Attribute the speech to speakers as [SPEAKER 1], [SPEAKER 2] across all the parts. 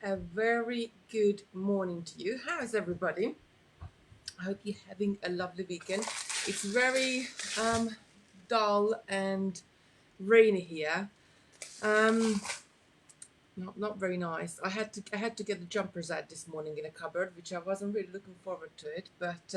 [SPEAKER 1] A very good morning to you. How is everybody? I hope you're having a lovely weekend. It's very dull and rainy here. Um, not very nice. I had to get the jumpers out this morning in a cupboard, which I wasn't really looking forward to it. But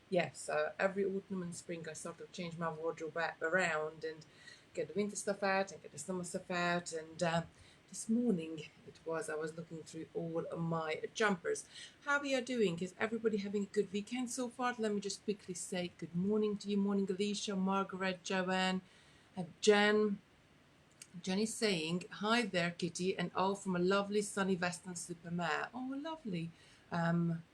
[SPEAKER 1] yeah, so every autumn and spring I sort of change my wardrobe around and get the winter stuff out and get the summer stuff out. And this morning I was looking through all of my jumpers. How we are doing? Is everybody having a good weekend so far? Let me just quickly say good morning to you. Morning, Alicia, Margaret, Joanne, Jen. Jenny's saying, hi there, Kitty, and all from a lovely sunny Western-super-Mare. Oh, lovely.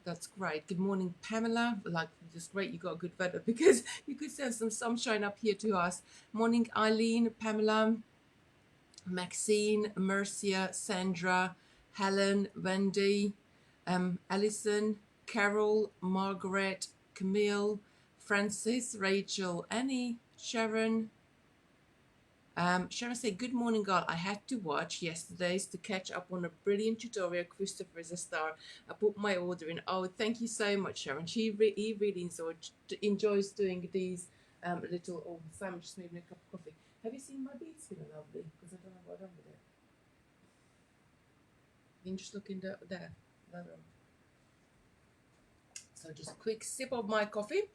[SPEAKER 1] That's great. Good morning, Pamela. Like, just great you got good weather because you could send some sunshine up here to us. Morning, Eileen, Pamela, Maxine, Mercia, Sandra, Helen, Wendy, Alison, Carol, Margaret, Camille, Francis, Rachel, Annie, Sharon, Sharon said, good morning, God. I had to watch yesterday's to catch up on a brilliant tutorial. Christopher is a star. I put my order in. Oh, thank you so much, Sharon. He really enjoys doing these little, oh, Sam just made me a cup of coffee. Have you seen my beads feeling lovely? Because I don't know what I've done with it. You can just look in there. So just a quick sip of my coffee.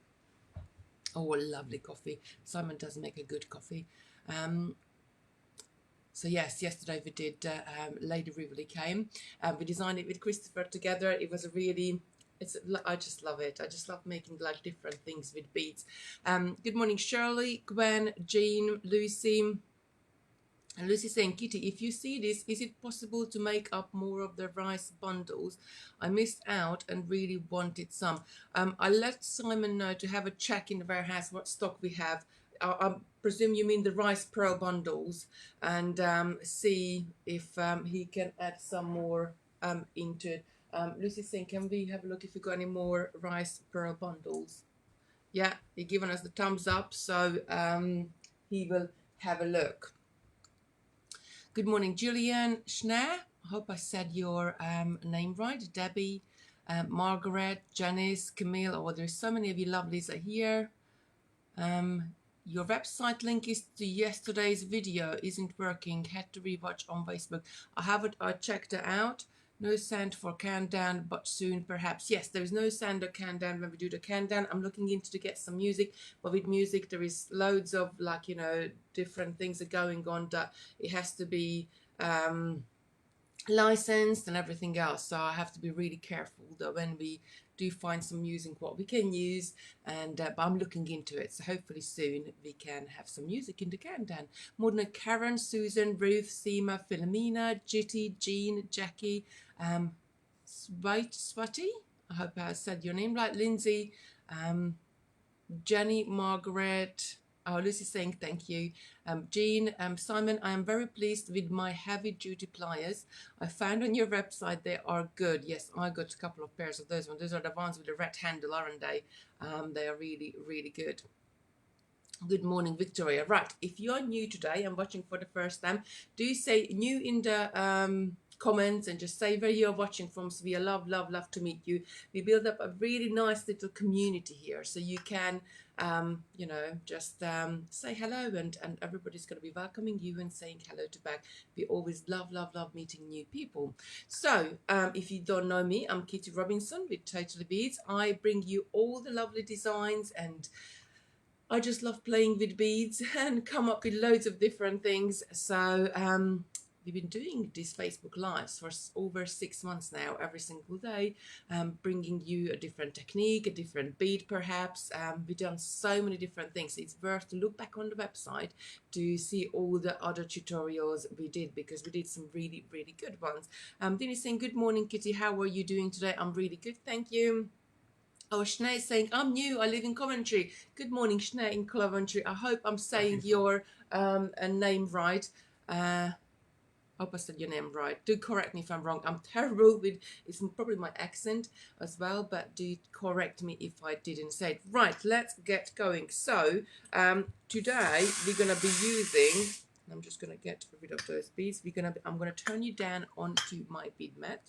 [SPEAKER 1] Oh, a lovely coffee. Simon does make a good coffee. So yes, yesterday we did Lady Rivoli came. We designed it with Christopher together. It was a really, I just love it. I just love making like different things with beads. Good morning, Shirley, Gwen, Jean, Lucy. And Lucy's saying, Kitty, if you see this, is it possible to make up more of the rice bundles? I missed out and really wanted some. I let Simon know to have a check in the warehouse what stock we have. I presume you mean the rice pearl bundles, and see if he can add some more into it. Lucy's saying, can we have a look if we got any more rice pearl bundles? Yeah, he's given us the thumbs up, so he will have a look. Good morning, Julian Schneer. I hope I said your name right. Debbie, Margaret, Janice, Camille. Oh, there's so many of you lovelies are here. Your website link is to yesterday's video isn't working. Had to rewatch on Facebook. I checked it out. No sound for countdown, but soon perhaps. Yes, there is no sound or countdown when we do the countdown. I'm looking into to get some music, but with music there is loads of like, you know, different things are going on that it has to be licensed and everything else. So I have to be really careful that when we do find some music what we can use, and but I'm looking into it, so hopefully soon we can have some music in the countdown. Morning, Karen, Susan, Ruth, Seema, Philomena, Jitty, Jean, Jackie, Swati, I hope I said your name right, Lindsay, Jenny, Margaret. Oh, Lucy's saying thank you. Jean, Simon, I am very pleased with my heavy duty pliers. I found on your website they are good. Yes, I got a couple of pairs of those ones. Those are the ones with the red handle, aren't they? They are really, really good. Good morning, Victoria. Right, if you're new today and watching for the first time, do say new in the comments and just say where you're watching from. So we love to meet you. We build up a really nice little community here, so you can you know, just say hello, and everybody's going to be welcoming you and saying hello to back. We always love meeting new people. So if you don't know me, I'm Kitty Robinson with Totally Beads. I bring you all the lovely designs, and I just love playing with beads and come up with loads of different things. So we've been doing these Facebook Lives for over 6 months now, every single day, bringing you a different technique, a different bead perhaps. We've done so many different things. It's worth to look back on the website to see all the other tutorials we did, because we did some really, really good ones. Dennis saying, good morning, Kitty. How are you doing today? I'm really good, thank you. Oh, Schnee is saying, I'm new, I live in Coventry. Good morning, Schnee in Coventry. I hope I'm saying your name right. I hope I said your name right. Do correct me if I'm wrong. I'm terrible with, it's probably my accent as well, but do correct me if I didn't say it. Right, let's get going. So, today we're going to be using I'm just going to get rid of those beads. I'm going to turn you down onto my bead mat,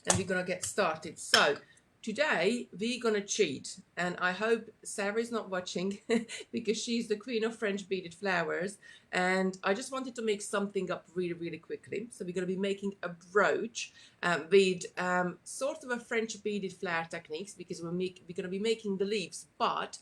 [SPEAKER 1] and we're going to get started. So today we're going to cheat, and I hope Sarah is not watching because she's the queen of French beaded flowers, and I just wanted to make something up really quickly. So we're going to be making a brooch with sort of a French beaded flower techniques, because we're going to be making the leaves, but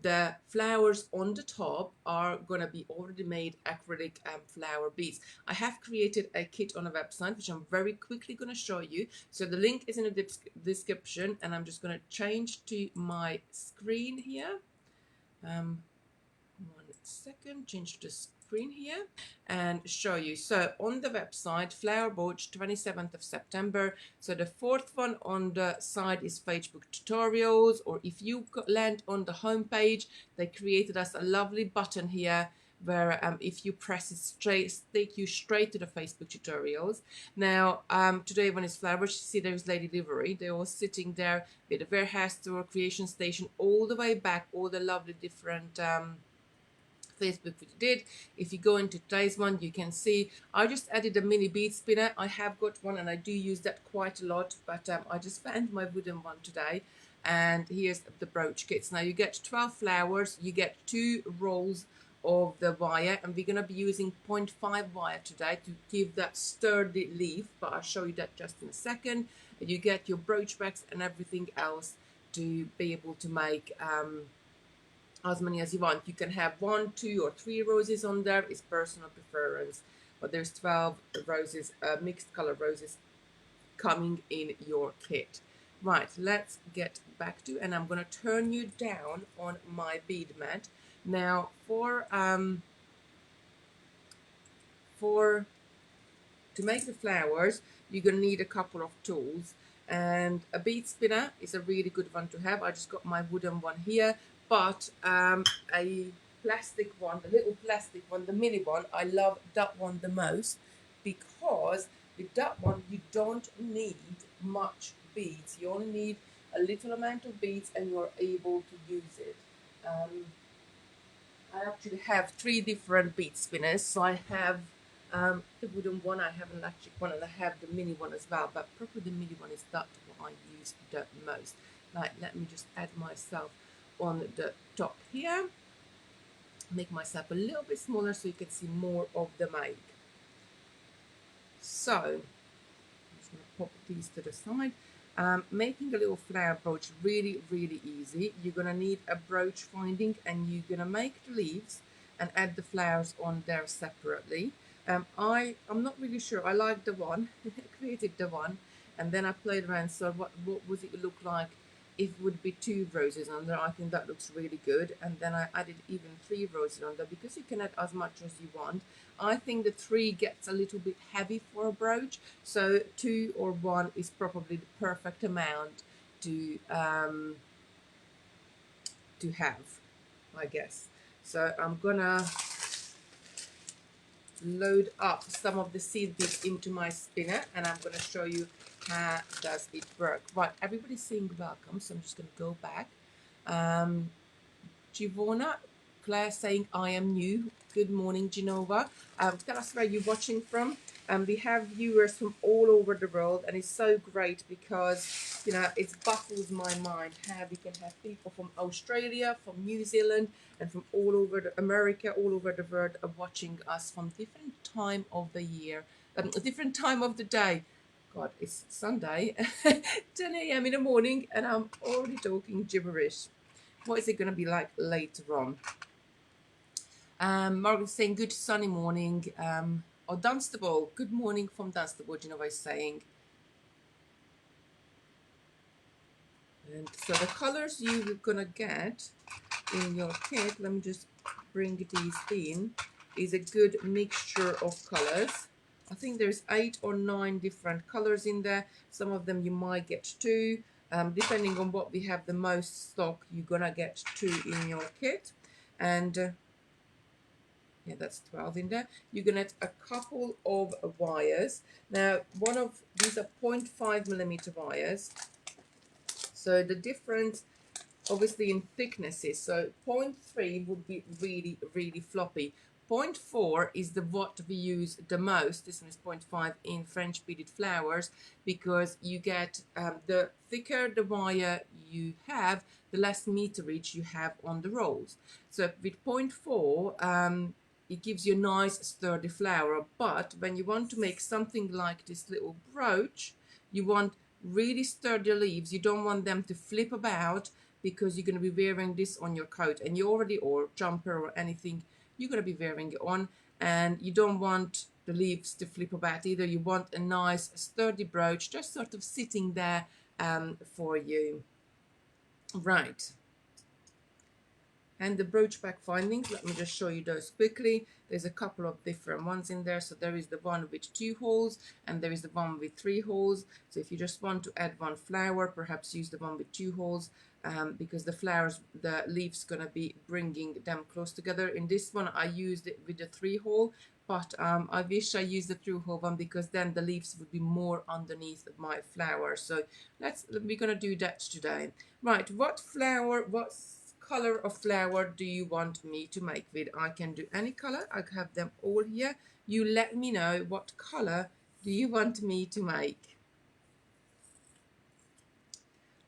[SPEAKER 1] the flowers on the top are going to be already made acrylic flower beads. I have created a kit on a website, which I'm very quickly going to show you. So the link is in the description, and I'm just going to change to my screen here. 1 second, change to the screen here and show you. So on the website, Flower Brooch, 27th of September. So the fourth one on the side is Facebook tutorials, or if you land on the home page, they created us a lovely button here where if you press it take you straight to the Facebook tutorials. Now today when it's Flower Brooch, you see there's Lady Livery. They're all sitting there with a warehouse store, creation station, all the way back, all the lovely different Facebook we did. If you go into today's one, you can see I just added a mini bead spinner. I have got one and I do use that quite a lot, but I just found my wooden one today. And here's the brooch kits. Now you get 12 flowers, you get 2 rolls of the wire, and we're going to be using 0.5 wire today to give that sturdy leaf, but I'll show you that just in a second. You get your brooch backs and everything else to be able to make as many as you want. You can have 1, 2, or 3 roses on there. It's personal preference, but there's 12 roses, mixed color roses coming in your kit. Right, let's get back to, and I'm going to turn you down on my bead mat. Now to make the flowers, you're going to need a couple of tools, and a bead spinner is a really good one to have. I just got my wooden one here, but a plastic one, the little plastic one, the mini one, I love that one the most, because with that one you don't need much beads. You only need a little amount of beads and you're able to use it. I actually have 3 different bead spinners. So I have the wooden one, I have an electric one, and I have the mini one as well, but probably the mini one is that what I use the most. Right, let me just add myself on the top here, make myself a little bit smaller so you can see more of the make. So I'm just going to pop these to the side. Making a little flower brooch really easy. You're going to need a brooch finding, and you're going to make the leaves and add the flowers on there separately. I'm not really sure. I like the one, created the one, and then I played around. So what would it look like if it would be 2 roses on there? I think that looks really good. And then I added even 3 roses on there, because you can add as much as you want. I think the 3 gets a little bit heavy for a brooch, so 2 or 1 is probably the perfect amount to have, I guess. So I'm gonna load up some of the seed beads into my spinner, and I'm going to show you how does it work. Right, everybody's saying welcome, so I'm just going to go back. Givona, Claire saying I am new. Good morning, Genova. Tell us where you're watching from. We have viewers from all over the world, and it's so great because, you know, it baffles my mind how we can have people from Australia, from New Zealand, and from all over America, all over the world are watching us from different time of the year, different time of the day. God, it's Sunday, 10 a.m. in the morning, and I'm already talking gibberish. What is it going to be like later on? Margaret's saying good sunny morning. Dunstable, good morning from Dunstable, you know what I'm saying. And so the colors you're going to get in your kit, let me just bring these in, is a good mixture of colors. I think there's 8 or 9 different colors in there. Some of them you might get 2. Depending on what we have the most stock, you're going to get 2 in your kit. And yeah, that's 12 in there. You're going to get a couple of wires. Now, one of these are 0.5 millimeter wires. So the difference, obviously, in thicknesses. So 0.3 would be really floppy. 0.4 is the what we use the most. This one is 0.5 in French beaded flowers, because you get the thicker the wire you have, the less meterage you have on the rolls. So with 0.4, it gives you a nice sturdy flower. But when you want to make something like this little brooch, you want really sturdy leaves. You don't want them to flip about, because you're going to be wearing this on your coat, and you already, or jumper or anything you're going to be wearing it on, and you don't want the leaves to flip about either. You want a nice sturdy brooch just sort of sitting there for you. Right. And the brooch back findings, let me just show you those quickly. There's a couple of different ones in there. So there is the one with 2 holes, and there is the one with 3 holes. So if you just want to add 1 flower, perhaps use the one with 2 holes, because the flowers, the leaves gonna be bringing them close together. In this one I used it with the 3 hole, but I wish I used the 2 hole one, because then the leaves would be more underneath my flower. So we're gonna do that today. Right, what color of flower do you want me to make with? I can do any color. I have them all here. You let me know what color do you want me to make.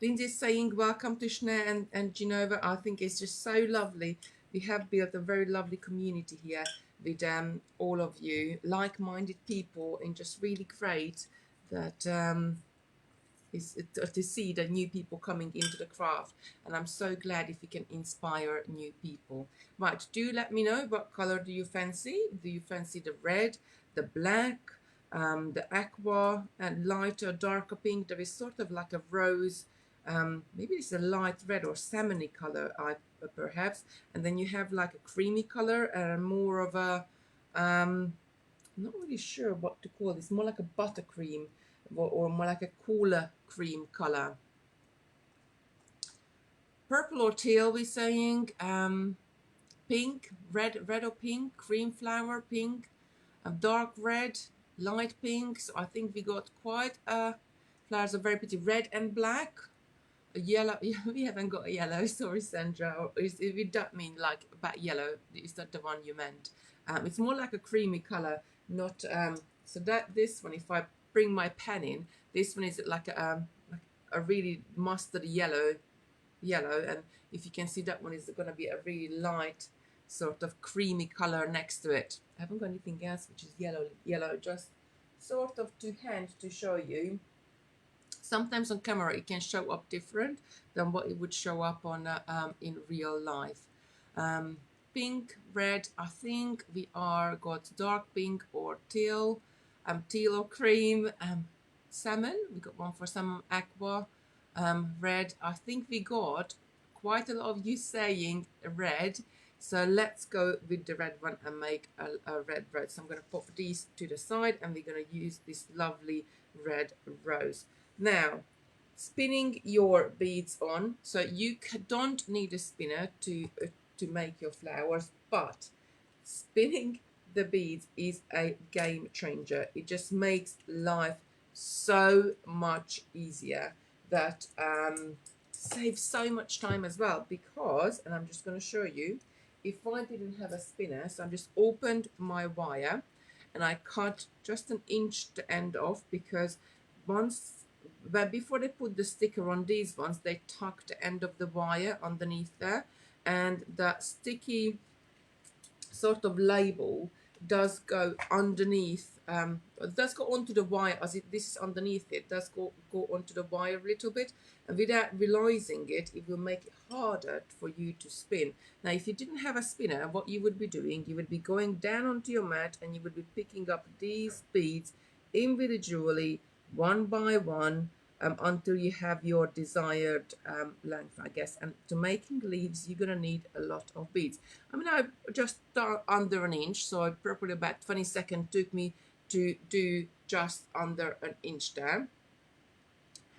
[SPEAKER 1] Lindsay's saying welcome to Shna and Genova. I think it's just so lovely. We have built a very lovely community here with all of you like-minded people, and just really great that is to see the new people coming into the craft, and I'm so glad if we can inspire new people. Right, do let me know what color do you fancy. Do you fancy the red, the black, the aqua, and lighter, darker pink? There is sort of like a rose, maybe it's a light red or salmony color, perhaps, and then you have like a creamy color and more of a I'm not really sure what to call this, more like a buttercream, or more like a cooler cream color. Purple or teal, we're saying. Pink, red or pink, cream flower pink, dark red, light pink. So I think we got quite flowers are very pretty. Red and black. A yellow. We haven't got a yellow. Sorry, Sandra. Or would that mean like about yellow? Is that the one you meant? It's more like a creamy color, not so that this one, if I bring my pen in, this one is like a really mustard yellow, and if you can see, that one is going to be a really light sort of creamy color next to it. I haven't got anything else which is yellow, just sort of to hand to show you. Sometimes on camera it can show up different than what it would show up on in real life. Pink, red, I think we are got dark pink or teal or cream, salmon, we got one for salmon, aqua, red. I think we got quite a lot of you saying red, so let's go with the red one and make a red rose. So I'm going to pop these to the side, and we're going to use this lovely red rose. Now, spinning your beads on, so you don't need a spinner to make your flowers, but spinning the beads is a game changer. It just makes life so much easier. That saves so much time as well, because, and I'm just going to show you, if I didn't have a spinner, so I just opened my wire and I cut just an inch the end off, because before they put the sticker on these ones, they tuck the end of the wire underneath there, and that sticky sort of label does go underneath, does go onto the wire, as this is underneath it, does go onto the wire a little bit, and without realizing it, it will make it harder for you to spin. Now, if you didn't have a spinner, what you would be doing, you would be going down onto your mat, and you would be picking up these beads individually, one by one, until you have your desired length, I guess. And to making leaves, you're gonna need a lot of beads. I mean, I just under an inch, so probably about 20 seconds took me to do just under an inch there.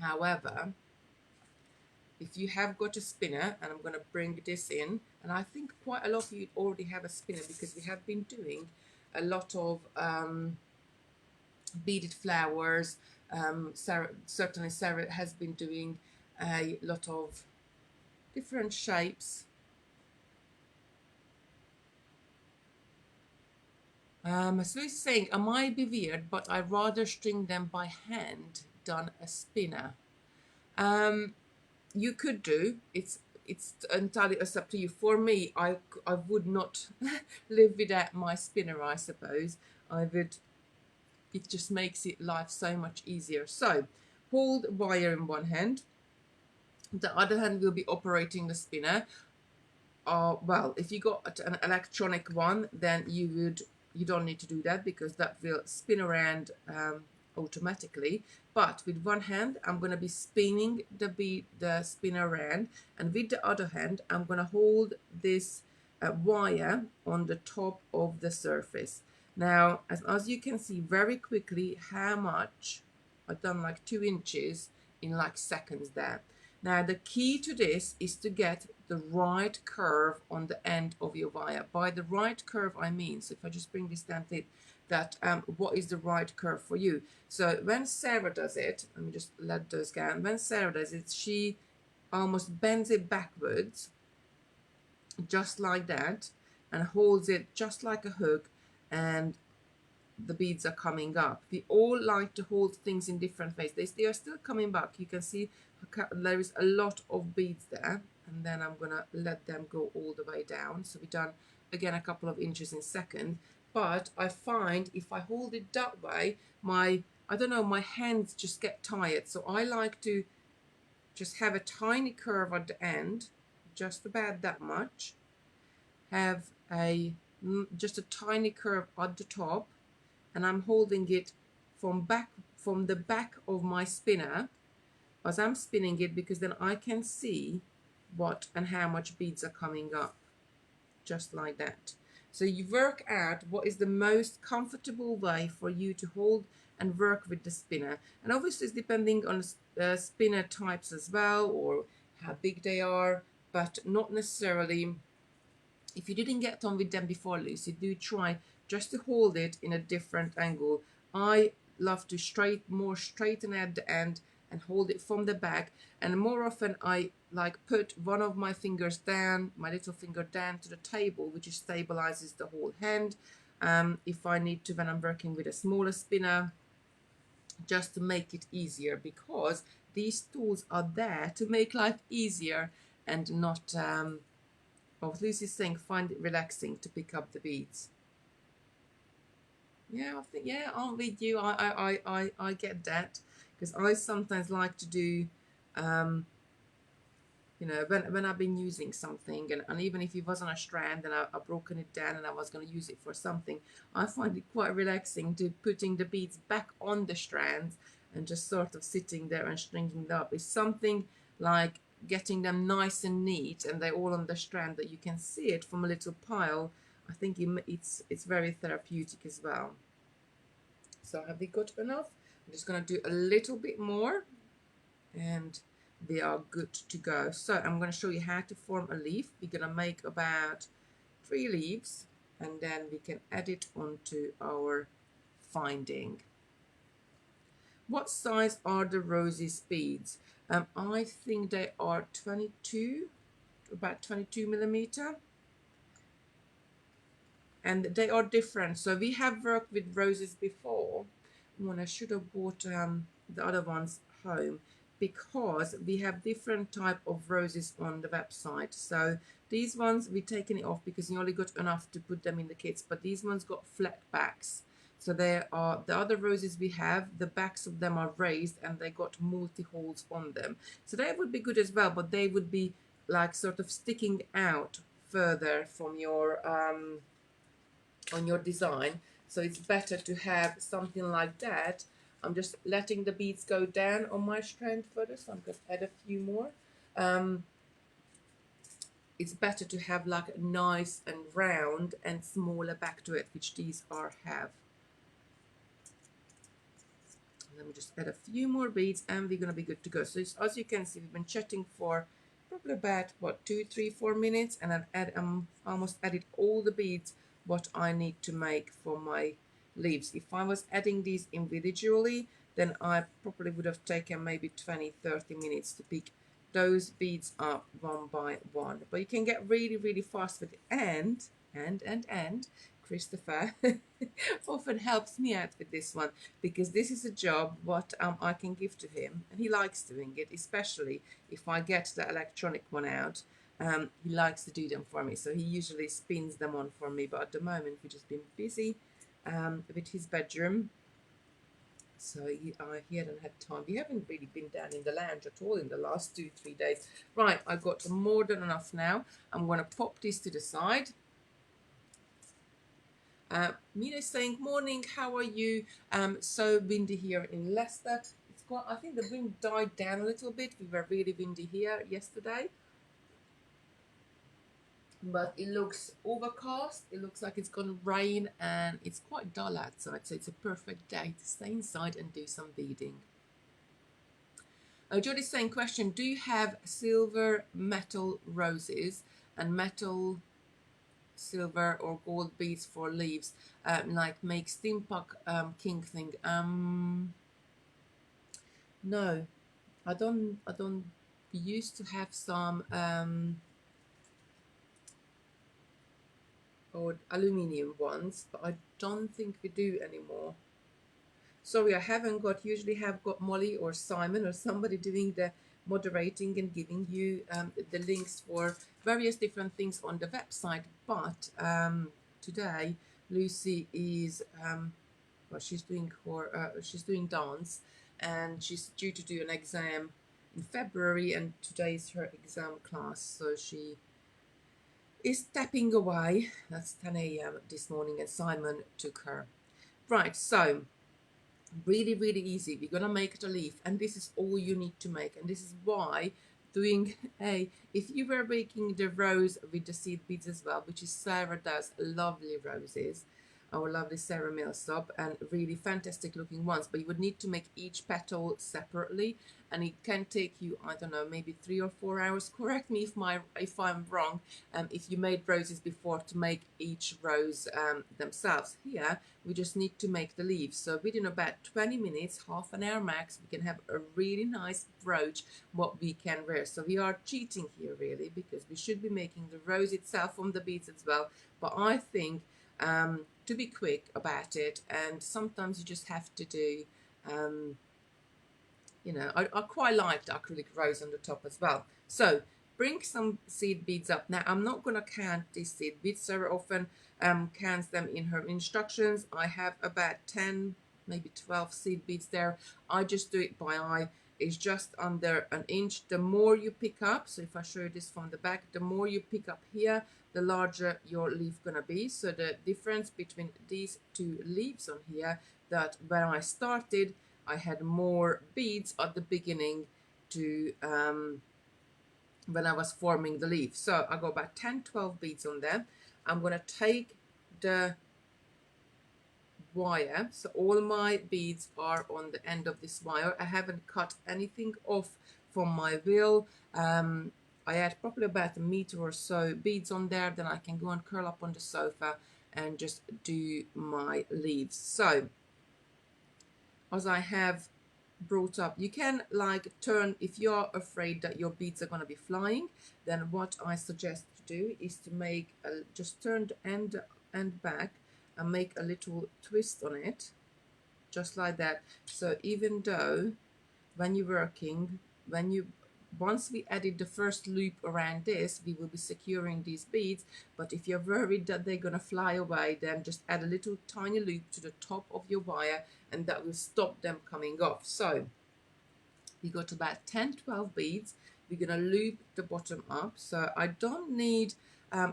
[SPEAKER 1] However, if you have got a spinner, and I'm going to bring this in, and I think quite a lot of you already have a spinner, because we have been doing a lot of beaded flowers. Certainly Sarah has been doing a lot of different shapes. As Lucy's saying, I might be weird, but I rather string them by hand than a spinner. Um, you could do. It's entirely up to you. For me, I would not live without my spinner. I suppose I would. It just makes it life so much easier. So, hold wire in one hand. The other hand will be operating the spinner. Well, if you got an electronic one, then you don't need to do that because that will spin around automatically. But with one hand, I'm going to be spinning the spinner around, and with the other hand, I'm going to hold this wire on the top of the surface. Now, as you can see very quickly how much I've done, like 2 inches in like seconds there. Now the key to this is to get the right curve on the end of your wire. By the right curve I mean, so if I just bring this down to it, that what is the right curve for you. So when Sarah does it, let me just let those go. When Sarah does it, she almost bends it backwards, just like that, and holds it just like a hook, and the beads are coming up. We all like to hold things in different ways. They are still coming back. You can see there is a lot of beads there, and then I'm gonna let them go all the way down. So we've done again a couple of inches in second, but I find if I hold it that way, I don't know, my hands just get tired. So I like to just have a tiny curve at the end, just about that much, have just a tiny curve at the top, and I'm holding it from the back of my spinner as I'm spinning it, because then I can see what and how much beads are coming up, just like that. So you work out what is the most comfortable way for you to hold and work with the spinner, and obviously it's depending on spinner types as well, or how big they are, but not necessarily. If you didn't get on with them before, Lucy, do try just to hold it in a different angle. I love to more straighten at the end and hold it from the back, and more often I like put one of my fingers down, my little finger down to the table, which stabilizes the whole hand. If I need to, when I'm working with a smaller spinner, just to make it easier, because these tools are there to make life easier and not Lucy's saying find it relaxing to pick up the beads. Yeah, I think, yeah, I'm with you. I get that, because I sometimes like to do, when I've been using something, and even if it wasn't a strand and I've broken it down and I was going to use it for something, I find it quite relaxing to putting the beads back on the strands and just sort of sitting there and stringing them up. It's something like getting them nice and neat and they're all on the strand that you can see it from a little pile. I think it's very therapeutic as well. So have we got enough? I'm just going to do a little bit more, and they are good to go. So I'm going to show you how to form a leaf. We're going to make about 3 leaves, and then we can add it onto our finding. What size are the roses beads? I think they are 22, about 22 millimeter, and they are different. So we have worked with roses before, when I should have bought the other ones home, because we have different type of roses on the website. So these ones we've taken it off because you only got enough to put them in the kits, but these ones got flat backs. So there are the other roses we have, the backs of them are raised and they got multi-holes on them. So they would be good as well, but they would be like sort of sticking out further from your on your design. So it's better to have something like that. I'm just letting the beads go down on my strand further, so I'm going to add a few more. It's better to have like a nice and round and smaller back to it, which these have. Let me just add a few more beads and we're going to be good to go. So as you can see, we've been chatting for probably about, what, 2, 3, 4 minutes, and I've almost added all the beads what I need to make for my leaves. If I was adding these individually, then I probably would have taken maybe 20, 30 minutes to pick those beads up one by one. But you can get really, really fast with it. And Christopher often helps me out with this one, because this is a job what I can give to him, and he likes doing it, especially if I get the electronic one out. He likes to do them for me, so he usually spins them on for me, but at the moment we've just been busy with his bedroom, so he hadn't had time. We haven't really been down in the lounge at all in the last 2-3 days. Right, I've got more than enough now. I'm going to pop this to the side. Mina is saying, morning, how are you? So windy here in Leicester. It's quite, I think the wind died down a little bit. We were really windy here yesterday. But it looks overcast. It looks like it's going to rain, and it's quite dull outside. So it's a perfect day to stay inside and do some beading. Jody's saying, question, do you have silver metal roses and metal silver or gold beads for leaves, like make steampunk king thing? No, I don't. We used to have some or aluminium ones, but I don't think we do anymore. Sorry, I haven't got. Usually have got Molly or Simon or somebody doing the moderating and giving you the links for various different things on the website. But today Lucy is well, she's doing dance, and she's due to do an exam in February, and today is her exam class, so she is tapping away. That's 10 a.m. this morning, and Simon took her. Right, so really, really easy. We're gonna make the leaf, and this is all you need to make, and this is why doing if you were making the rose with the seed beads as well, which is Sarah does lovely roses, our lovely Sarah Millsop, and really fantastic looking ones, but you would need to make each petal separately, and it can take you, I don't know, maybe 3 or 4 hours. Correct me if I'm wrong, if you made roses before, to make each rose themselves. Here we just need to make the leaves, so within about 20 minutes, half an hour max, we can have a really nice brooch what we can wear. So we are cheating here really, because we should be making the rose itself from the beads as well, but I think to be quick about it, and sometimes you just have to do you know, I quite like the acrylic rose on the top as well. So bring some seed beads up. Now I'm not going to count these seed beads. Sarah often counts them in her instructions. I have about 10, maybe 12 seed beads there. I just do it by eye. It's just under an inch. The more you pick up, so if I show you this from the back, the more you pick up here, the larger your leaf gonna be. So the difference between these two leaves on here, that when I started, I had more beads at the beginning to when I was forming the leaf. So I got about 10-12 beads on there. I'm gonna take the wire, so all my beads are on the end of this wire. I haven't cut anything off from my wheel. I had probably about 1 meter or so beads on there. Then I can go and curl up on the sofa and just do my leaves. So as I have brought up, you can like turn, if you're afraid that your beads are going to be flying, then what I suggest to do is to make just turn the end back and make a little twist on it, just like that. So even though when you're working, once we added the first loop around this, we will be securing these beads, but if you're worried that they're going to fly away, then just add a little tiny loop to the top of your wire, and that will stop them coming off. So we got about 10-12 beads. We're going to loop the bottom up, so I don't need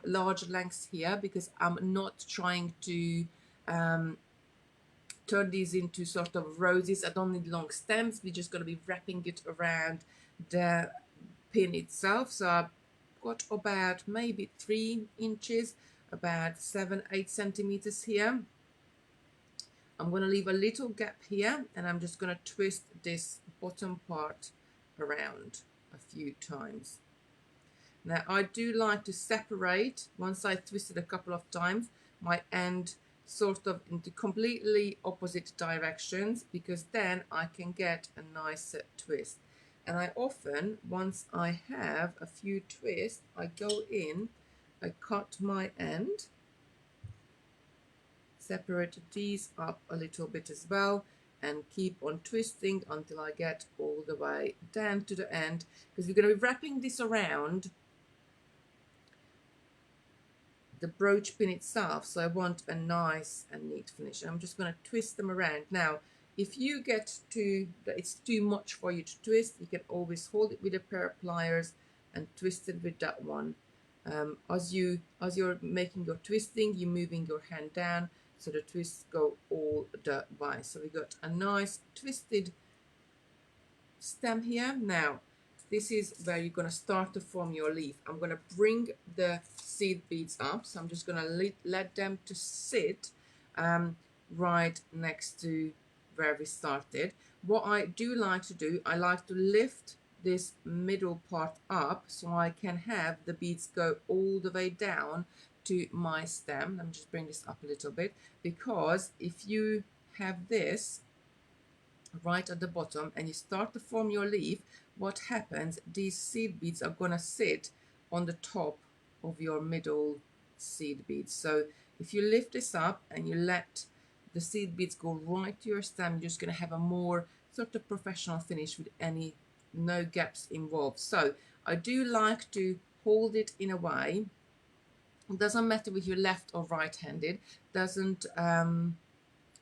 [SPEAKER 1] large lengths here, because I'm not trying to turn these into sort of roses. I don't need long stems. We're just going to be wrapping it around the pin itself. So I've got about maybe 3 inches, about 7-8 centimeters here. I'm going to leave a little gap here, and I'm just going to twist this bottom part around a few times. Now I do like to separate, once I twisted a couple of times, my end sort of into completely opposite directions, because then I can get a nicer twist. And I often, once I have a few twists, I go in, I cut my end, separate these up a little bit as well, and keep on twisting until I get all the way down to the end, because we're going to be wrapping this around the brooch pin itself, so I want a nice and neat finish. And I'm just going to twist them around. Now, if you get to that it's too much for you to twist, you can always hold it with a pair of pliers and twist it with that one. As you're making your twisting, you're moving your hand down so the twists go all the way. So we got a nice twisted stem here. Now this is where you're going to start to form your leaf. I'm going to bring the seed beads up, so I'm just going to let them to sit right next to where we started. What I do like to do, I like to lift this middle part up so I can have the beads go all the way down to my stem. Let me just bring this up a little bit, because if you have this right at the bottom and you start to form your leaf, what happens, these seed beads are going to sit on the top of your middle seed beads. So if you lift this up and you let the seed beads go right to your stem, you're just going to have a more sort of professional finish with no gaps involved. So I do like to hold it in a way, it doesn't matter if you're left or right-handed, doesn't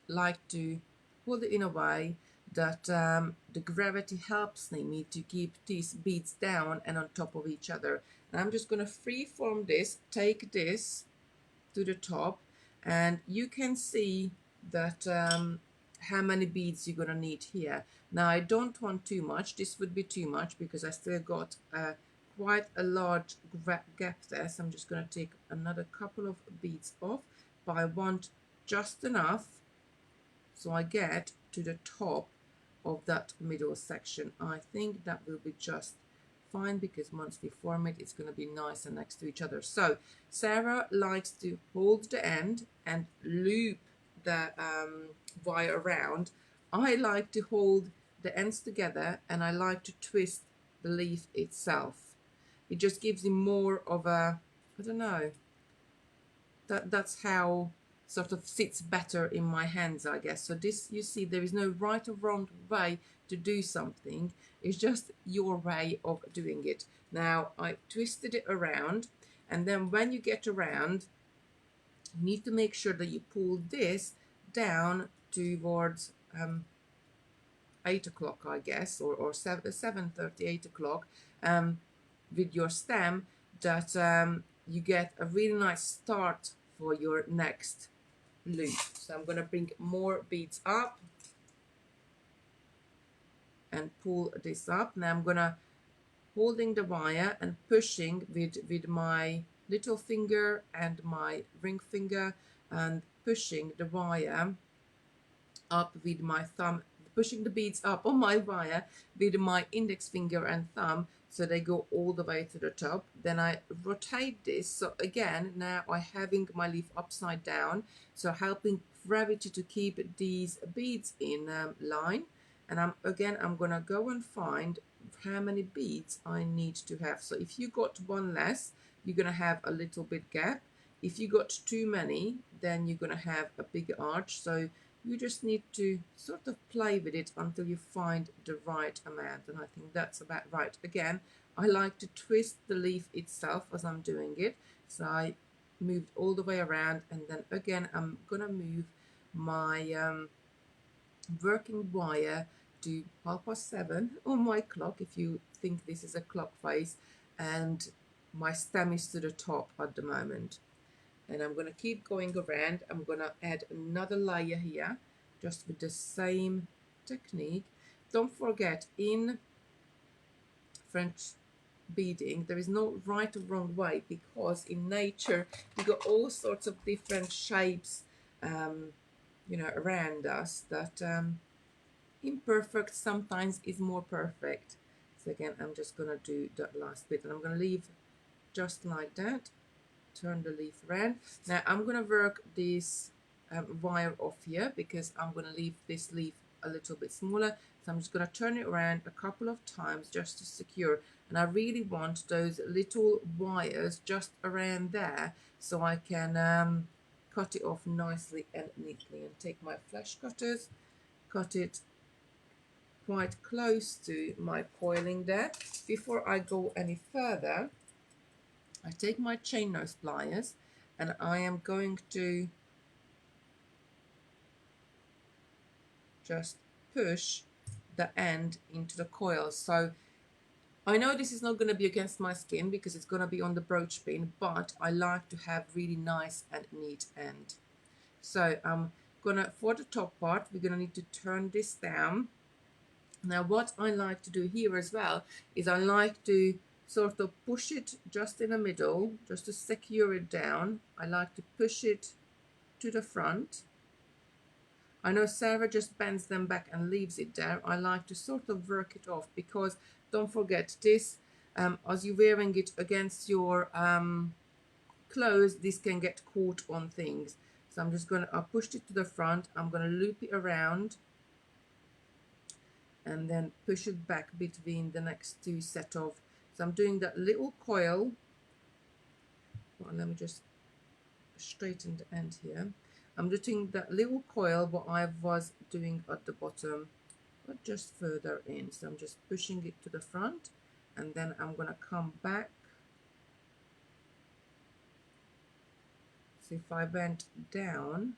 [SPEAKER 1] like to hold it in a way that the gravity helps me to keep these beads down and on top of each other. And I'm just going to freeform this, take this to the top, and you can see that how many beads you're going to need here. Now I don't want too much, this would be too much because I still got quite a large gap there, so I'm just going to take another couple of beads off, but I want just enough so I get to the top of that middle section. I think that will be just fine, because once we form it, it's going to be nice and next to each other. So Sarah likes to hold the end and loop the wire around. I like to hold the ends together and I like to twist the leaf itself. It just gives you more of a, I don't know, that's how sort of sits better in my hands, I guess. So this, you see, there is no right or wrong way to do something. It's just your way of doing it. Now I twisted it around, and then when you get around, you need to make sure that you pull this down towards 8 o'clock, I guess, or 7:30, 8 o'clock, with your stem, that you get a really nice start for your next loop. So I'm going to bring more beads up and pull this up. Now I'm going to holding the wire and pushing with my little finger and my ring finger, and pushing the wire up with my thumb, pushing the beads up on my wire with my index finger and thumb so they go all the way to the top. Then I rotate this, so again now I'm having my leaf upside down, so helping gravity to keep these beads in line. And I'm gonna go and find how many beads I need to have. So if you got one less, you're gonna have a little bit gap. If you got too many, then you're gonna have a bigger arch. So you just need to sort of play with it until you find the right amount, and I think that's about right. Again, I like to twist the leaf itself as I'm doing it, so I moved all the way around, and then again I'm gonna move my working wire to 7:30 on my clock, if you think this is a clock face, and my stem is to the top at the moment. And I'm going to keep going around. I'm going to add another layer here, just with the same technique. Don't forget, in French beading, there is no right or wrong way, because in nature we got all sorts of different shapes, you know, around us, that imperfect sometimes is more perfect. So again, I'm just going to do that last bit, and I'm going to leave just like that. Turn the leaf around. Now I'm going to work this wire off here, because I'm going to leave this leaf a little bit smaller. So I'm just going to turn it around a couple of times just to secure. And I really want those little wires just around there, so I can cut it off nicely and neatly, and take my flash cutters, cut it quite close to my coiling there. Before I go any further, I take my chain nose pliers and I am going to just push the end into the coil. So I know this is not going to be against my skin because it's going to be on the brooch pin, but I like to have really nice and neat end. So I'm gonna, for the top part, we're gonna need to turn this down. Now what I like to do here as well is I like to sort of push it just in the middle, just to secure it down. I like to push it to the front. I know Sarah just bends them back and leaves it there. I like to sort of work it off, because don't forget this, as you're wearing it against your clothes, this can get caught on things. So I'm just going to, I pushed it to the front, I'm going to loop it around and then push it back between the next two set of, so I'm doing that little coil. Well, let me just straighten the end here. I'm doing that little coil what I was doing at the bottom, but just further in. So I'm just pushing it to the front, and then I'm going to come back. So if I bend down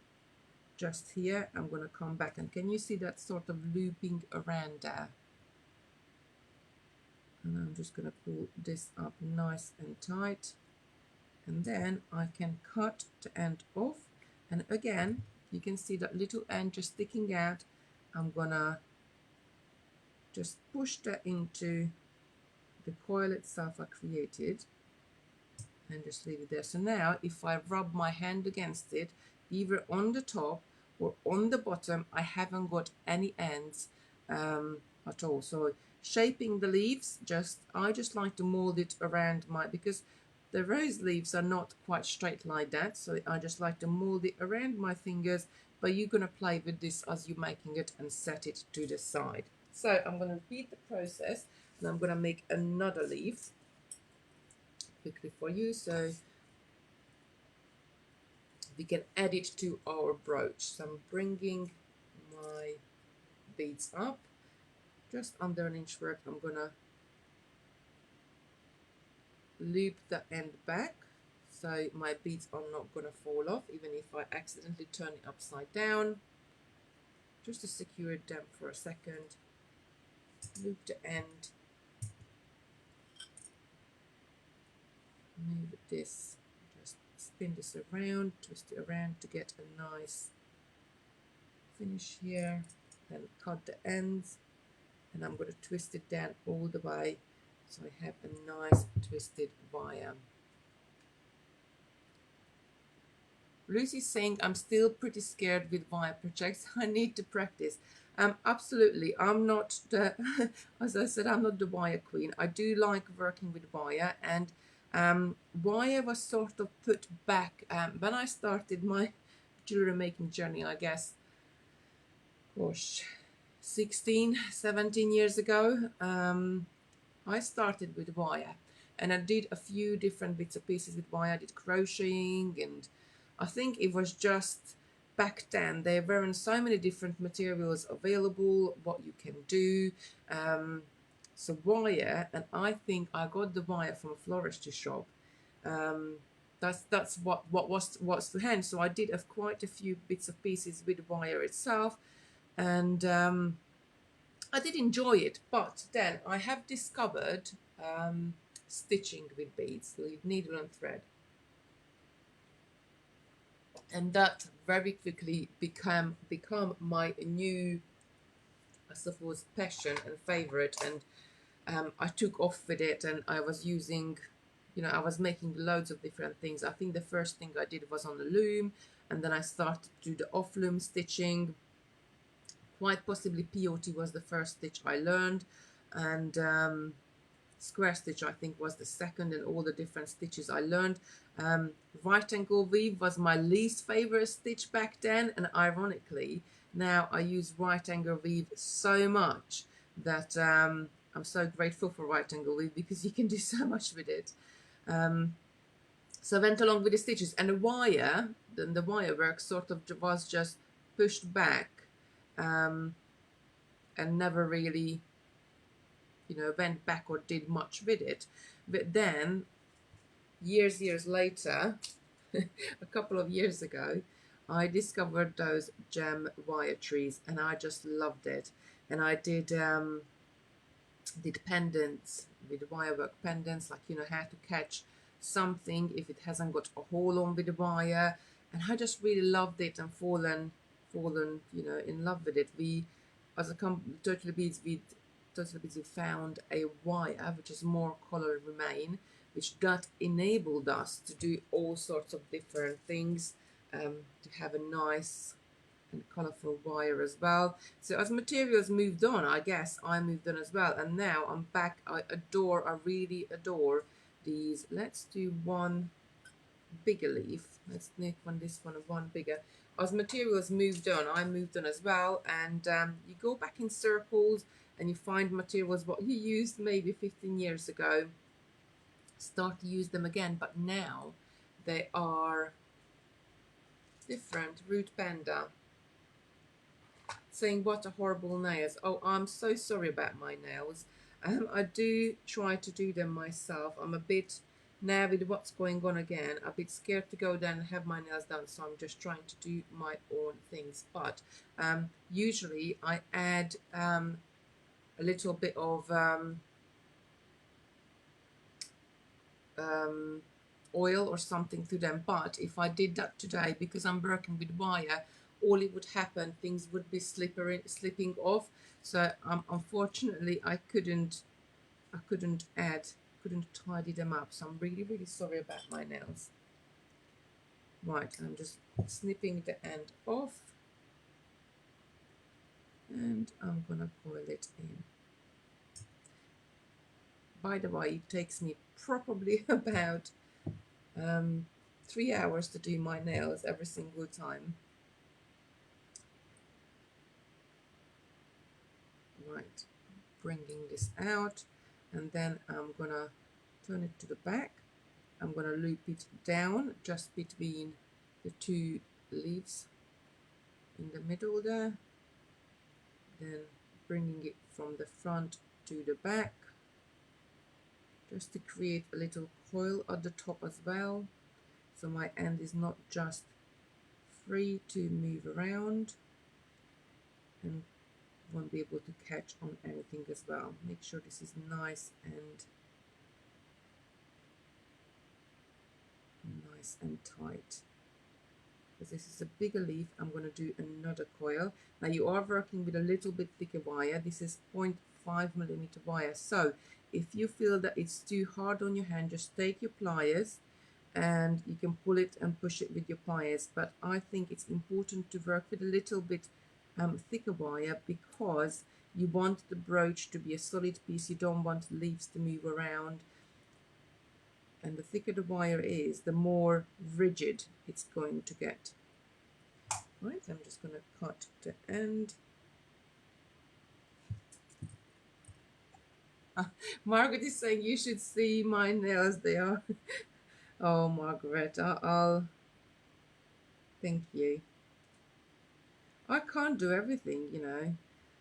[SPEAKER 1] just here, I'm going to come back, and can you see that sort of looping around there? And I'm just going to pull this up nice and tight, and then I can cut the end off. And again, you can see that little end just sticking out. I'm gonna just push that into the coil itself I created and just leave it there. So now if I rub my hand against it, either on the top or on the bottom, I haven't got any ends at all. So shaping the leaves, I just like to mold it around my, because the rose leaves are not quite straight like that, so I just like to mold it around my fingers, but you're going to play with this as you're making it and set it to the side. So I'm going to repeat the process, and I'm going to make another leaf quickly for you so we can add it to our brooch. So I'm bringing my beads up just under an inch worth. I'm going to loop the end back so my beads are not going to fall off, even if I accidentally turn it upside down, just to secure it down for a second. Loop the end, move this, just spin this around, twist it around to get a nice finish here, then cut the ends, and I'm going to twist it down all the way so I have a nice twisted wire. Lucy's saying I'm still pretty scared with wire projects. I need to practice. Absolutely, I'm not the, as I said, I'm not the wire queen. I do like working with wire, and wire was sort of put back when I started my jewelry making journey, I guess, gosh, 16, 17 years ago. I started with wire, and I did a few different bits and pieces with wire. I did crocheting, and I think it was just back then there weren't so many different materials available, what you can do. So wire, and I think I got the wire from a floristry shop. That's what's to hand. So I did quite a few bits of pieces with wire itself, and I did enjoy it. But then I have discovered stitching with beads, with needle and thread, and that very quickly become my new, I suppose, passion and favorite. And I took off with it, and I was using, I was making loads of different things. I think the first thing I did was on the loom, and then I started to do the off loom stitching. Quite possibly POT was the first stitch I learned, and square stitch I think was the second, and all the different stitches I learned. Right angle weave was my least favorite stitch back then, and ironically now I use right angle weave so much that I'm so grateful for right angle weave, because you can do so much with it. So I went along with the stitches, and the wire, then the wire work sort of was just pushed back, um, and never really, you know, went back or did much with it. But then years later, a couple of years ago, I discovered those gem wire trees, and I just loved it. And I did pendants with wire work pendants, like, you know, how to catch something if it hasn't got a hole on with the wire. And I just really loved it and fallen, you know, in love with it. We, as a Totally Beads, we found a wire which is more color remain, which that enabled us to do all sorts of different things, to have a nice and colourful wire as well. So as materials moved on, I guess I moved on as well, and now I'm back. I really adore these. Let's do one bigger leaf. Let's make this one bigger. As materials moved on, I moved on as well, and you go back in circles and you find materials what you used maybe 15 years ago, start to use them again, but now they are different. Root Panda saying, what a horrible nails. Oh, I'm so sorry about my nails. I do try to do them myself. I'm a bit, now with what's going on again, a bit scared to go down and have my nails done, so I'm just trying to do my own things. But usually I add a little bit of oil or something to them. But if I did that today, because I'm working with wire, all it would happen, things would be slipping off. So unfortunately I couldn't tidy them up. So I'm really sorry about my nails. Right, I'm just snipping the end off, and I'm gonna coil it in. By the way, it takes me probably about 3 hours to do my nails every single time. Right, bringing this out, and then I'm gonna turn it to the back. I'm gonna loop it down just between the two leaves in the middle there, then bringing it from the front to the back, just to create a little coil at the top as well, so my end is not just free to move around and won't be able to catch on anything as well. Make sure this is nice and tight. Because this is a bigger leaf, I'm going to do another coil. Now you are working with a little bit thicker wire. This is 0.5mm wire. So if you feel that it's too hard on your hand, just take your pliers and you can pull it and push it with your pliers. But I think it's important to work with a little bit thicker wire, because you want the brooch to be a solid piece. You don't want leaves to move around, and the thicker the wire is, the more rigid it's going to get. Right, I'm just going to cut the end. Margaret is saying you should see my nails. They are oh, Margaret, I'll thank you. I can't do everything, you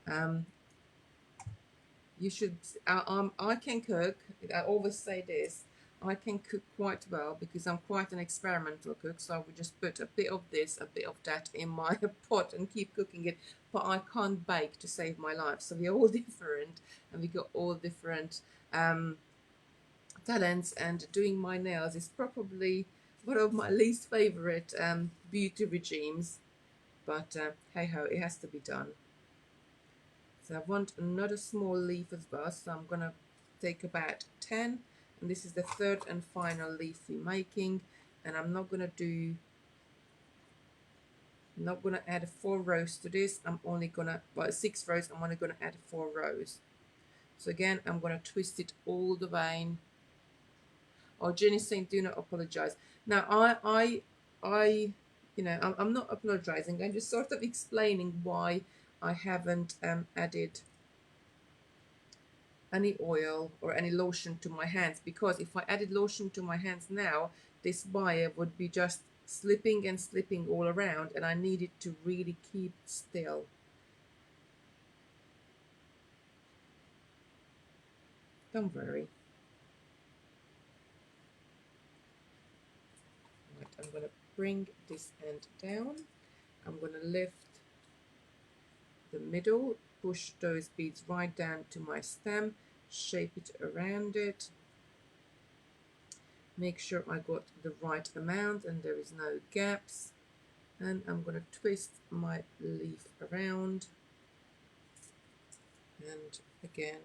[SPEAKER 1] know. You should. I can cook. I always say this. I can cook quite well because I'm quite an experimental cook. So I would just put a bit of this, a bit of that in my pot and keep cooking it. But I can't bake to save my life. So we're all different, and we got all different talents. And doing my nails is probably one of my least favorite beauty regimes. But hey ho, it has to be done. So I want another small leaf as well, so I'm gonna take about 10, and this is the third and final leaf we're making, and I'm not gonna add 4 rows to this. I'm only gonna, well, 6 rows. I'm only gonna add 4 rows. So again, I'm gonna twist it all the way in. Oh, Jenny's saying do not apologize. Now I you know, I'm not apologizing. I'm just sort of explaining why I haven't added any oil or any lotion to my hands, because if I added lotion to my hands now, this wire would be just slipping and slipping all around, and I need it to really keep still. Don't worry. Right, I'm going to bring this end down. I'm going to lift the middle, push those beads right down to my stem, shape it around it, make sure I got the right amount and there is no gaps, and I'm going to twist my leaf around, and again.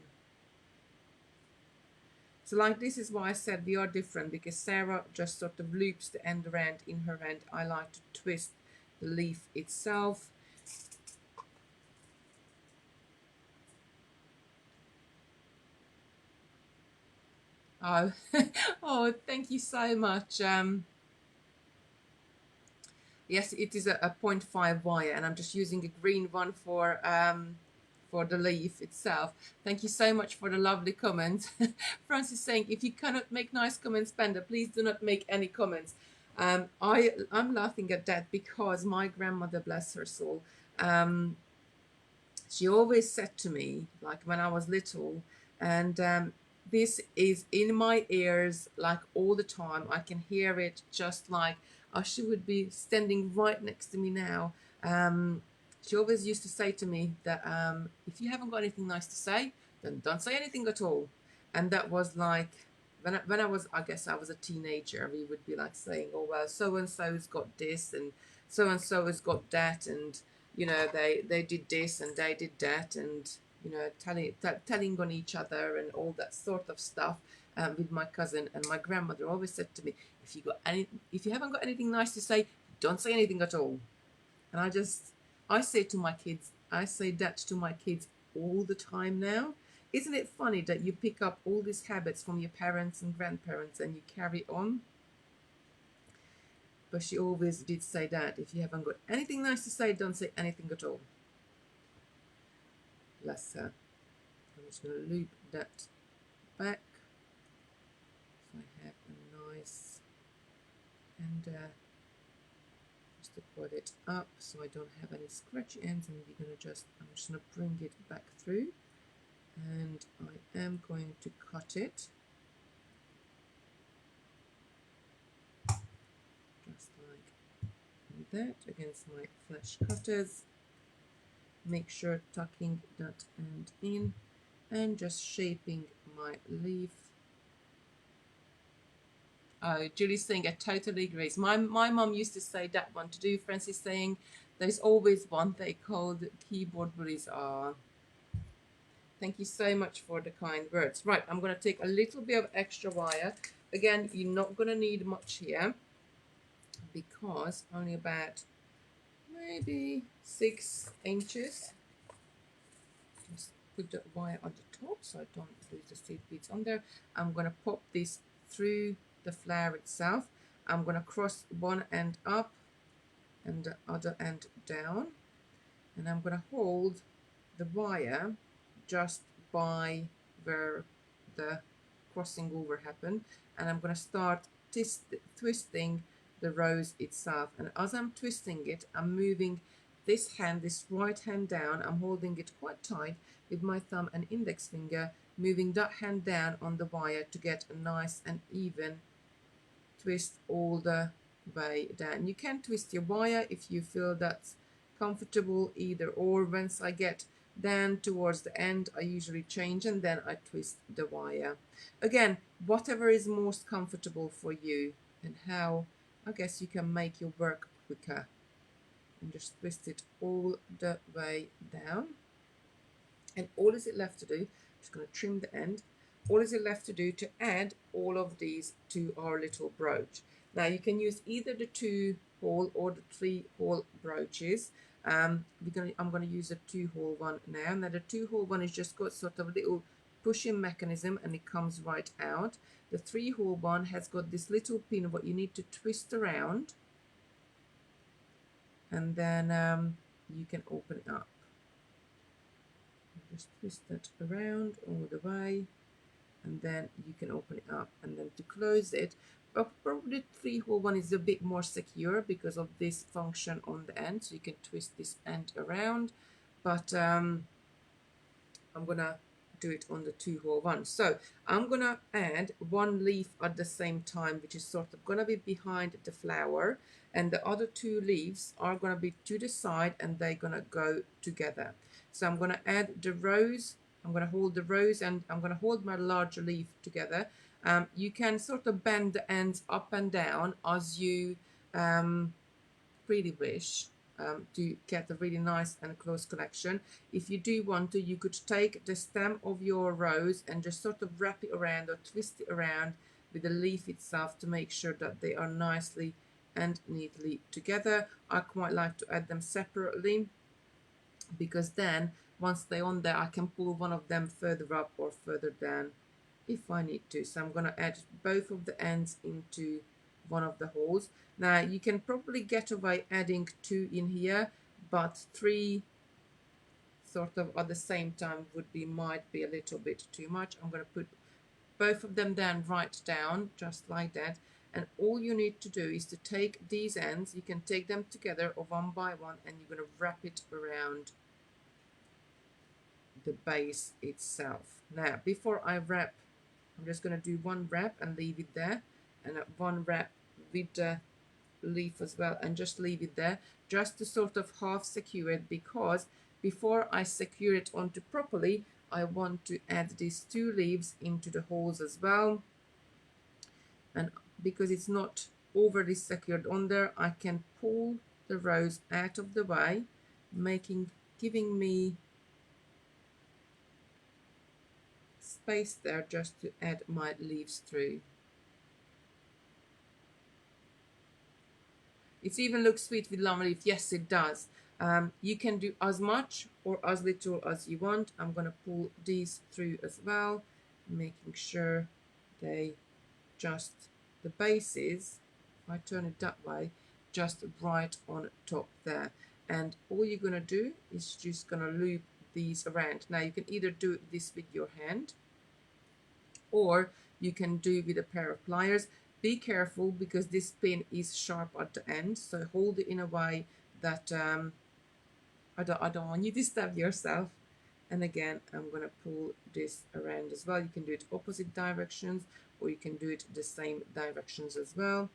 [SPEAKER 1] So like, this is why I said we are different, because Sarah just sort of loops the end around in her hand. I like to twist the leaf itself. Oh, oh, thank you so much. Yes, it is a 0.5 wire, and I'm just using a green one for the leaf itself. Thank you so much for the lovely comments. Francis saying, if you cannot make nice comments, Panda, please do not make any comments. I'm laughing at that because my grandmother, bless her soul, she always said to me, like when I was little, and this is in my ears like all the time. I can hear it just like, oh, she would be standing right next to me now. She always used to say to me that if you haven't got anything nice to say, then don't say anything at all. And that was like, when I was, I guess I was a teenager, we would be like saying, oh, well, so-and-so's got this and so-and-so has got that, and you know, they did this and they did that, and you know, telling on each other and all that sort of stuff, with my cousin. And my grandmother always said to me, if you haven't got anything nice to say, don't say anything at all. And I say to my kids, I say that to my kids all the time now. Isn't it funny that you pick up all these habits from your parents and grandparents and you carry on? But she always did say that if you haven't got anything nice to say, don't say anything at all. Bless her. I'm just going to loop that back. So I have a nice, and just to put it up so I don't have any scratchy ends, and we're going to I'm just going to bring it back through, and I am going to cut it just like that against my flash cutters. Make sure tucking that end in and just shaping my leaf. Oh, Julie's saying, I totally agree. My mum used to say that one to do. Francis saying, there's always one they called keyboard bullies. Ah, thank you so much for the kind words. Right, I'm going to take a little bit of extra wire. Again, you're not going to need much here because only about maybe 6 inches. Just put the wire on the top so I don't lose the seed beads on there. I'm going to pop this through the flower itself. I'm going to cross one end up and the other end down, and I'm going to hold the wire just by where the crossing over happened, and I'm going to start twisting the rose itself. And as I'm twisting it, I'm moving this hand, this right hand down. I'm holding it quite tight with my thumb and index finger, moving that hand down on the wire to get a nice and even twist all the way down. You can twist your wire if you feel that's comfortable, either or. Once I get down towards the end, I usually change and then I twist the wire. Again, whatever is most comfortable for you and how I guess you can make your work quicker. And just twist it all the way down. And all is it left to do, I'm just going to trim the end. All is it left to do to add all of these to our little brooch. Now you can use either the 2-hole or the 3-hole brooches. I'm going to use a 2-hole one now. Now the 2-hole one is just got sort of a little pushing mechanism and it comes right out. The 3-hole one has got this little pin what you need to twist around, and then you can open it up. Just twist that around all the way, and then you can open it up. And then to close it, probably 3-hole one is a bit more secure because of this function on the end, so you can twist this end around. But I'm gonna do it on the 2-hole one. So I'm gonna add one leaf at the same time, which is sort of gonna be behind the flower, and the other 2 leaves are gonna be to the side, and they're gonna go together. So I'm gonna add the rose. I'm gonna hold the rose, and I'm gonna hold my larger leaf together. You can sort of bend the ends up and down as you really wish to get a really nice and close collection. If you do want to, you could take the stem of your rose and just sort of wrap it around or twist it around with the leaf itself to make sure that they are nicely and neatly together. I quite like to add them separately, because then once they're on there, I can pull one of them further up or further down if I need to. So I'm going to add both of the ends into one of the holes. Now you can probably get away adding 2 in here, but 3 sort of at the same time might be a little bit too much. I'm going to put both of them down right down, just like that. And all you need to do is to take these ends, you can take them together or one by one, and you're going to wrap it around the base itself. Now before I wrap, I'm just going to do one wrap and leave it there, and one wrap with the leaf as well, and just leave it there just to sort of half secure it, because before I secure it onto properly, I want to add these 2 leaves into the holes as well. And because it's not overly secured on there, I can pull the rose out of the way, giving me space there just to add my leaves through. It even looks sweet with lemon leaf. Yes, it does. You can do as much or as little as you want. I'm going to pull these through as well, making sure they just, the bases, if I turn it that way, just right on top there. And all you're going to do is just going to loop these around. Now you can either do this with your hand, or you can do with a pair of pliers. Be careful because this pin is sharp at the end, so hold it in a way that I don't want you to stab yourself. And again, I'm going to pull this around as well. You can do it opposite directions, or you can do it the same directions as well.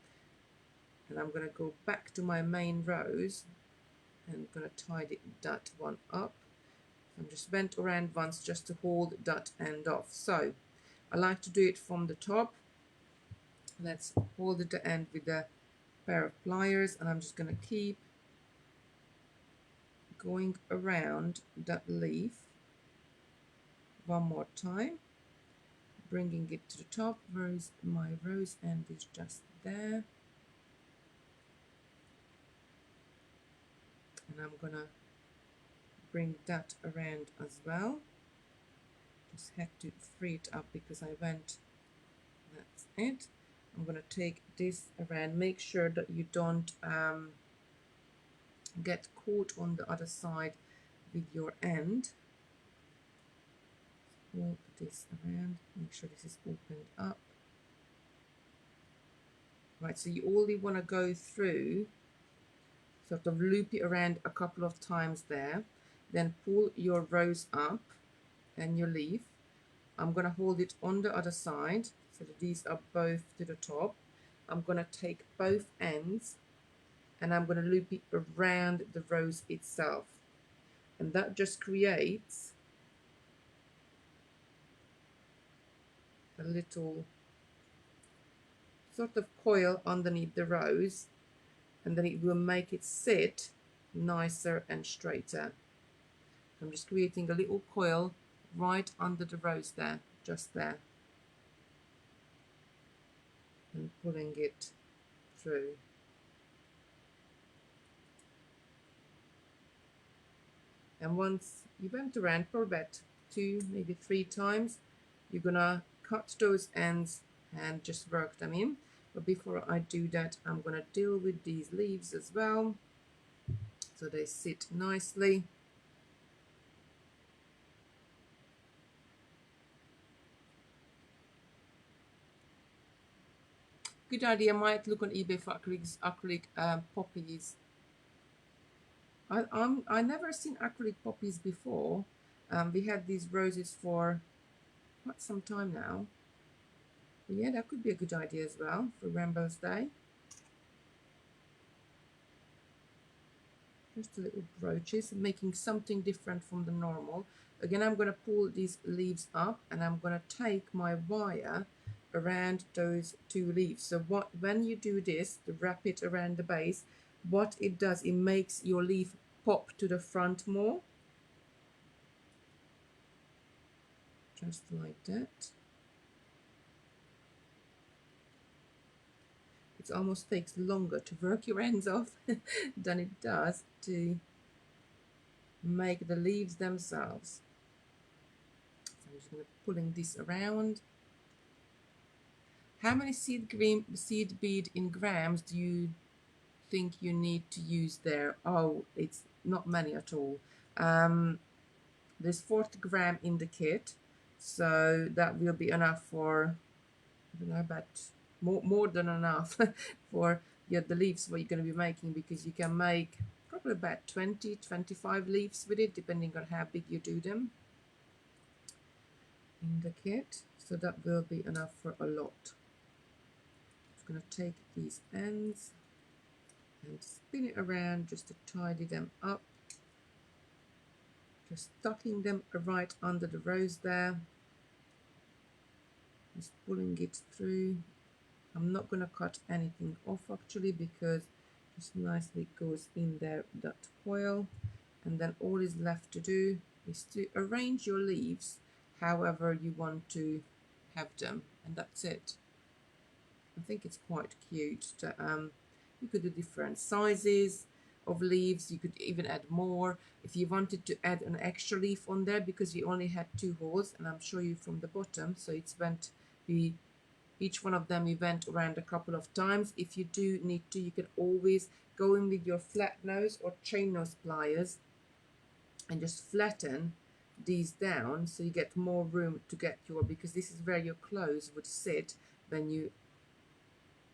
[SPEAKER 1] And I'm going to go back to my main rose and I'm going to tidy that one up. I'm just bent around once just to hold that end off. So I like to do it from the top. Let's hold it the end with a pair of pliers, and I'm just going to keep going around that leaf one more time, bringing it to the top. My rose end is just there, and I'm gonna bring that around as well. Just had to free it up because I went, that's it. I'm gonna take this around, make sure that you don't get caught on the other side with your end. Pull this around, make sure this is opened up. Right, so you only want to go through, sort of loop it around a couple of times there, then pull your rose up and your leaf. I'm going to hold it on the other side so that these are both to the top. I'm going to take both ends and I'm going to loop it around the rose itself, and that just creates a little sort of coil underneath the rose, and then it will make it sit nicer and straighter. I'm just creating a little coil right under the rose there, just there, and pulling it through. And once you went around for about 2, maybe 3 times, you're gonna cut those ends and just work them in. But before I do that, I'm gonna deal with these leaves as well, so they sit nicely. Good idea. Might look on eBay for acrylic poppies. I never seen acrylic poppies before. We had these roses for quite some time now. But yeah, that could be a good idea as well for Rainbow's Day. Just a little brooches, making something different from the normal. Again, I'm going to pull these leaves up and I'm going to take my wire around those two leaves. So when you do this, to wrap it around the base, what it does, it makes your leaf pop to the front more. Just like that. It almost takes longer to work your ends off than it does to make the leaves themselves. So I'm just going to pulling this around. How many seed bead in grams do you think you need to use there? Oh, it's not many at all. There's 40 gram in the kit, so that will be enough for, I don't know, about more than enough for the leaves what you're going to be making, because you can make probably about 20-25 leaves with it, depending on how big you do them in the kit. So that will be enough for a lot. I'm going to take these ends and spin it around just to tidy them up. Just tucking them right under the rose there. Just pulling it through. I'm not going to cut anything off actually, because just nicely goes in there, that coil. And then all is left to do is to arrange your leaves however you want to have them, and that's it. I think it's quite cute. You could do different sizes of leaves. You could even add more if you wanted to add an extra leaf on there, because we only had 2 holes, and I'm showing you from the bottom. So it's each one of them we went around a couple of times. If you do need to, you can always go in with your flat nose or chain nose pliers and just flatten these down so you get more room to get because this is where your clothes would sit when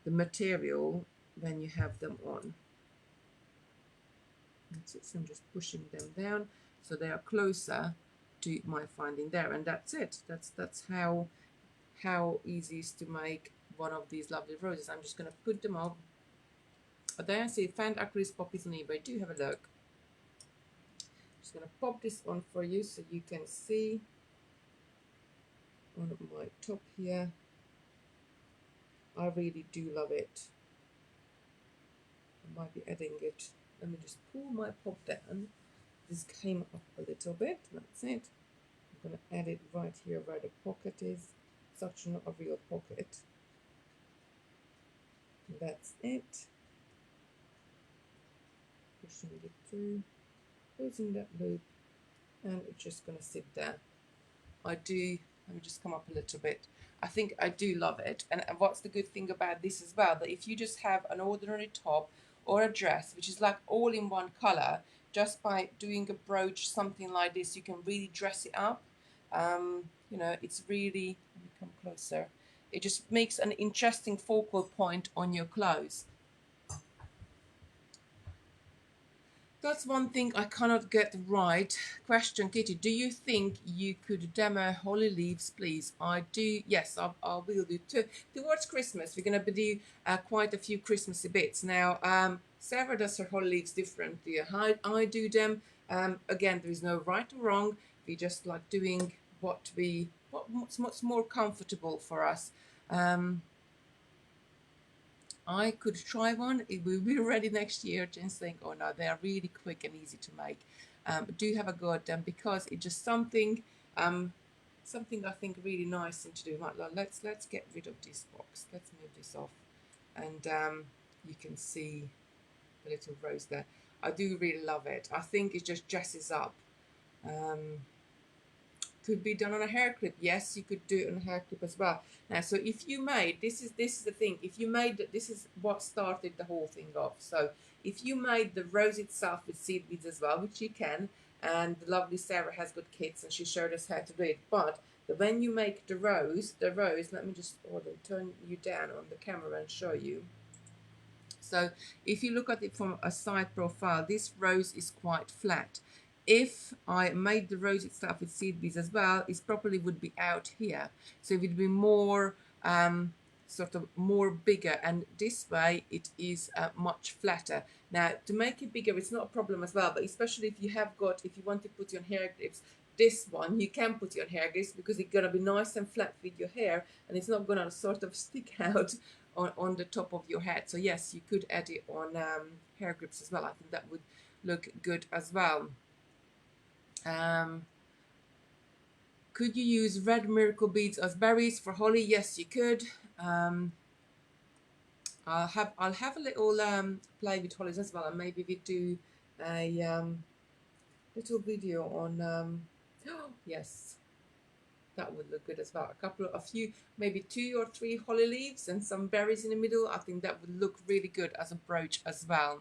[SPEAKER 1] the material when you have them on. That's it. So I'm just pushing them down so they are closer to my finding there, and that's it. That's how easy it is to make one of these lovely roses. I'm just going to put them up. There I see found acrylic poppies on eBay. Do have a look. Just going to pop this on for you so you can see on my top here. I really do love it. I might be adding it. Let me just pull my pop down. This came up a little bit. That's it. I'm going to add it right here where the pocket is. It's actually not a real pocket. That's it. Pushing it through, closing that loop, and it's just going to sit there. Let me just come up a little bit. I think I do love it. And what's the good thing about this as well, that if you just have an ordinary top or a dress, which is like all in one color, just by doing a brooch, something like this, you can really dress it up. You know, it's really, let me come closer. It just makes an interesting focal point on your clothes. That's one thing I cannot get right. Question, Kitty, do you think you could demo holly leaves, please? I do, yes, I will do. Towards Christmas, we're going to do quite a few Christmassy bits. Now, Sarah does her holly leaves differently. I do them. Again, there is no right or wrong. We just like doing what's more comfortable for us. I could try one. It will be ready next year. Just think, oh no, they are really quick and easy to make. Do have a go at them because it's just something I think really nice thing to do. Let's get rid of this box. Let's move this off, and you can see the little rose there. I do really love it. I think it just dresses up. Could be done on a hair clip. Yes, you could do it on a hair clip as well. Now, so if you made, this is the thing, if you made, this is what started the whole thing off. So if you made the rose itself with seed beads as well, which you can, and the lovely Sarah has got kits and she showed us how to do it, but that when you make the rose, let me just turn you down on the camera and show you. So if you look at it from a side profile, this rose is quite flat. If I made the rose itself with seed beads as well, it probably would be out here. So it would be more sort of more bigger, and this way it is much flatter. Now to make it bigger, it's not a problem as well, but especially if you want to put your hair clips, this one you can put your hair clips because it's gonna be nice and flat with your hair, and it's not gonna sort of stick out on the top of your head. So yes, you could add it on hair grips as well. I think that would look good as well. Could you use red miracle beads as berries for holly? Yes, you could. I'll have a little play with hollies as well, and maybe we do a little video on yes, that would look good as well. A few, maybe 2 or 3 holly leaves and some berries in the middle. I think that would look really good as a brooch as well.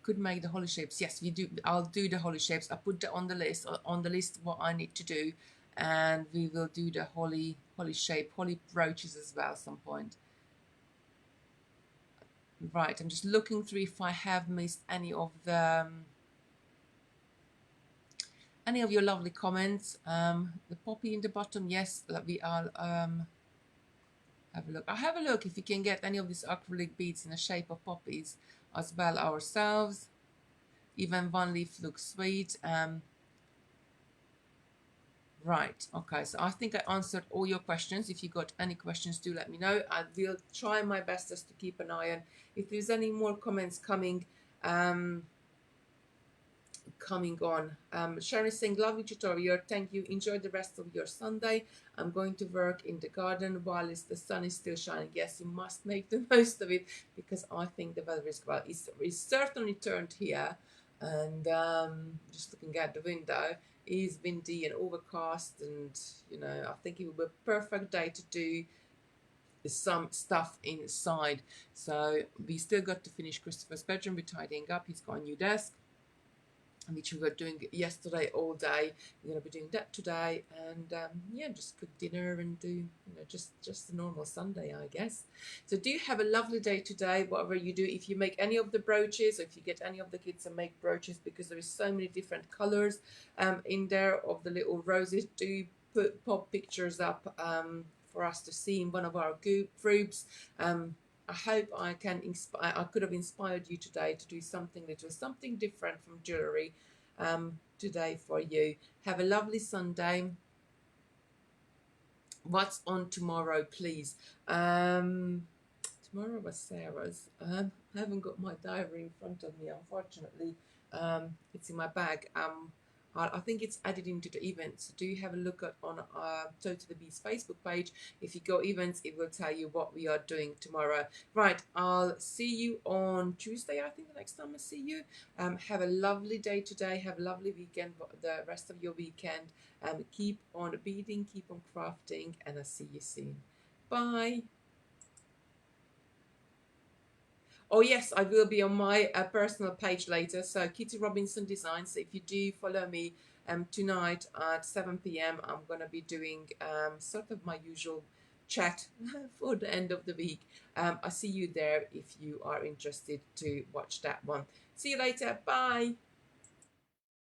[SPEAKER 1] Could make the holly shapes. Yes, we do. I'll do the holly shapes. I put that on the list. What I need to do, and we will do the holly shape, holly brooches as well at some point. Right, I'm just looking through if I have missed any of your lovely comments. The poppy in the bottom, yes, we are have a look. I'll have a look if you can get any of these acrylic beads in the shape of poppies as well ourselves. Even one leaf looks sweet. Right, okay, so I think I answered all your questions. If you got any questions, do let me know. I will try my best just to keep an eye on if there's any more comments coming on. Sharon is saying, lovely tutorial, thank you, enjoy the rest of your Sunday. I'm going to work in the garden while the sun is still shining. Yes, you must make the most of it, because I think the weather is, well, it's certainly turned here, and just looking out the window, it is windy and overcast, and you know, I think it will be a perfect day to do some stuff inside. So we still got to finish Christopher's bedroom. We're tidying up. He's got a new desk, which we were doing yesterday all day. We're going to be doing that today, and yeah, just cook dinner and do, you know, just a normal Sunday, I guess. So do have a lovely day today, whatever you do. If you make any of the brooches, or if you get any of the kids and make brooches, because there is so many different colors in there of the little roses, do pop pictures up for us to see in one of our groups. I hope I could have inspired you today to do something different from jewellery today for you. Have a lovely Sunday. What's on tomorrow, please? Tomorrow was Sarah's. I haven't got my diary in front of me, unfortunately. It's in my bag. I think it's added into the events. Do have a look on Totally Bees Facebook page. If you go events, it will tell you what we are doing tomorrow. Right, I'll see you on Tuesday, I think the next time I see you. Have a lovely day today. Have a lovely weekend, the rest of your weekend. Keep on beading, keep on crafting, and I'll see you soon. Bye. Oh yes, I will be on my personal page later, so Kitty Robinson Designs. So if you do follow me tonight at 7 p.m, I'm going to be doing sort of my usual chat for the end of the week. I'll see you there if you are interested to watch that one. See you later. Bye.